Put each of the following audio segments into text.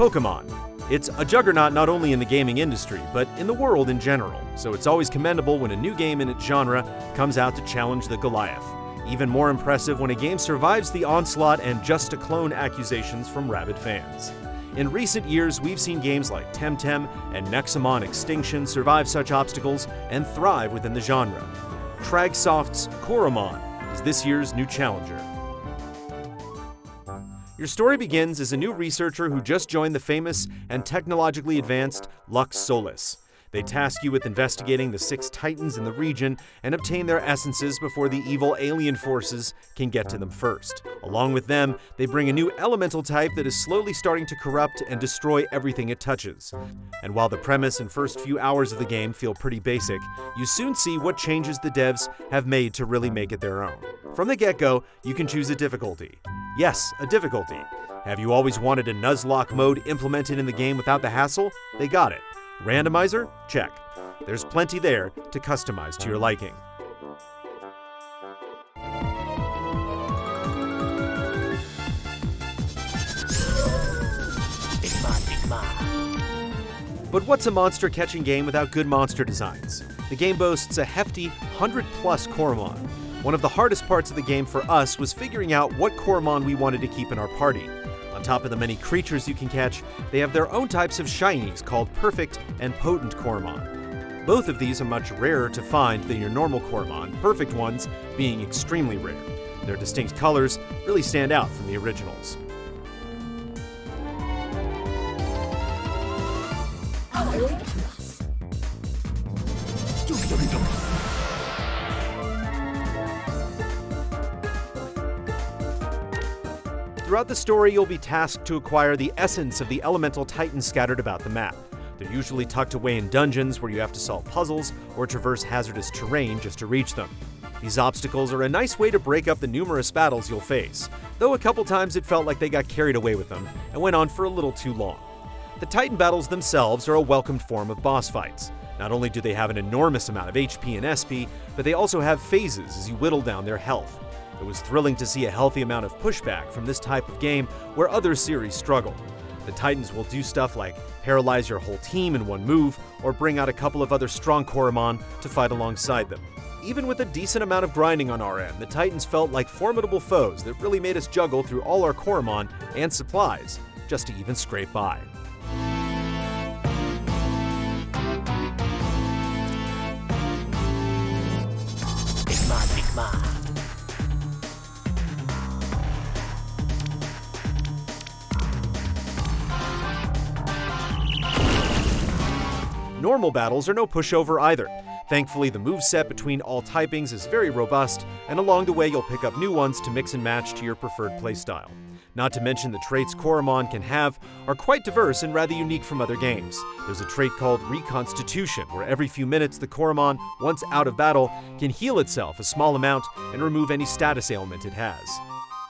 Pokemon. It's a juggernaut not only in the gaming industry, but in the world in general, so it's always commendable when a new game in its genre comes out to challenge the Goliath. Even more impressive when a game survives the onslaught and just-a-clone accusations from rabid fans. In recent years, we've seen games like Temtem and Nexomon Extinction survive such obstacles and thrive within the genre. Tragsoft's Coromon is this year's new challenger. Your story begins as a new researcher who just joined the famous and technologically advanced Lux Solis. They task you with investigating the 6 titans in the region and obtain their essences before the evil alien forces can get to them first. Along with them, they bring a new elemental type that is slowly starting to corrupt and destroy everything it touches. And while the premise and first few hours of the game feel pretty basic, you soon see what changes the devs have made to really make it their own. From the get-go, you can choose a difficulty. Yes, a difficulty. Have you always wanted a Nuzlocke mode implemented in the game without the hassle? They got it. Randomizer? Check. There's plenty there to customize to your liking. But what's a monster-catching game without good monster designs? The game boasts a hefty 100-plus Coromon. One of the hardest parts of the game for us was figuring out what Coromon we wanted to keep in our party. On top of the many creatures you can catch, they have their own types of shinies called Perfect and Potent Coromon. Both of these are much rarer to find than your normal Coromon, Perfect ones being extremely rare. Their distinct colors really stand out from the originals. Throughout the story, you'll be tasked to acquire the essence of the elemental titans scattered about the map. They're usually tucked away in dungeons where you have to solve puzzles or traverse hazardous terrain just to reach them. These obstacles are a nice way to break up the numerous battles you'll face, though a couple times it felt like they got carried away with them and went on for a little too long. The Titan battles themselves are a welcomed form of boss fights. Not only do they have an enormous amount of HP and SP, but they also have phases as you whittle down their health. It was thrilling to see a healthy amount of pushback from this type of game where other series struggle. The Titans will do stuff like paralyze your whole team in one move, or bring out a couple of other strong Coromon to fight alongside them. Even with a decent amount of grinding on our end, the Titans felt like formidable foes that really made us juggle through all our Coromon and supplies, just to even scrape by. Normal battles are no pushover either. Thankfully, the moveset between all typings is very robust, and along the way you'll pick up new ones to mix and match to your preferred playstyle. Not to mention the traits Coromon can have are quite diverse and rather unique from other games. There's a trait called Reconstitution, where every few minutes the Coromon, once out of battle, can heal itself a small amount and remove any status ailment it has.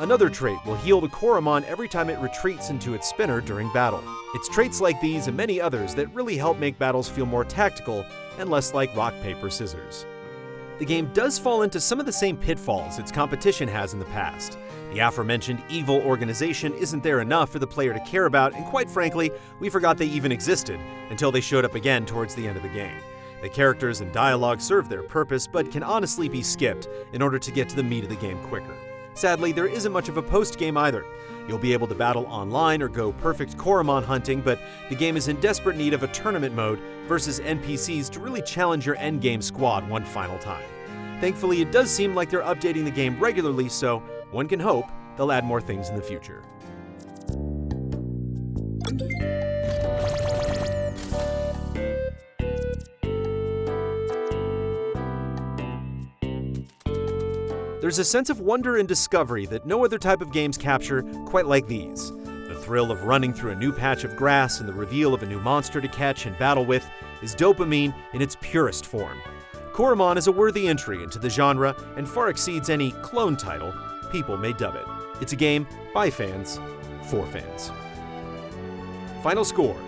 Another trait will heal the Coromon every time it retreats into its spinner during battle. It's traits like these and many others that really help make battles feel more tactical and less like rock, paper, scissors. The game does fall into some of the same pitfalls its competition has in the past. The aforementioned evil organization isn't there enough for the player to care about, and quite frankly, we forgot they even existed until they showed up again towards the end of the game. The characters and dialogue serve their purpose, but can honestly be skipped in order to get to the meat of the game quicker. Sadly, there isn't much of a post-game either. You'll be able to battle online or go perfect Coromon hunting, but the game is in desperate need of a tournament mode versus NPCs to really challenge your endgame squad one final time. Thankfully, it does seem like they're updating the game regularly, so one can hope they'll add more things in the future. There's a sense of wonder and discovery that no other type of games capture quite like these. The thrill of running through a new patch of grass and the reveal of a new monster to catch and battle with is dopamine in its purest form. Coromon is a worthy entry into the genre and far exceeds any clone title people may dub it. It's a game by fans, for fans. Final score,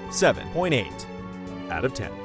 7.8 out of 10.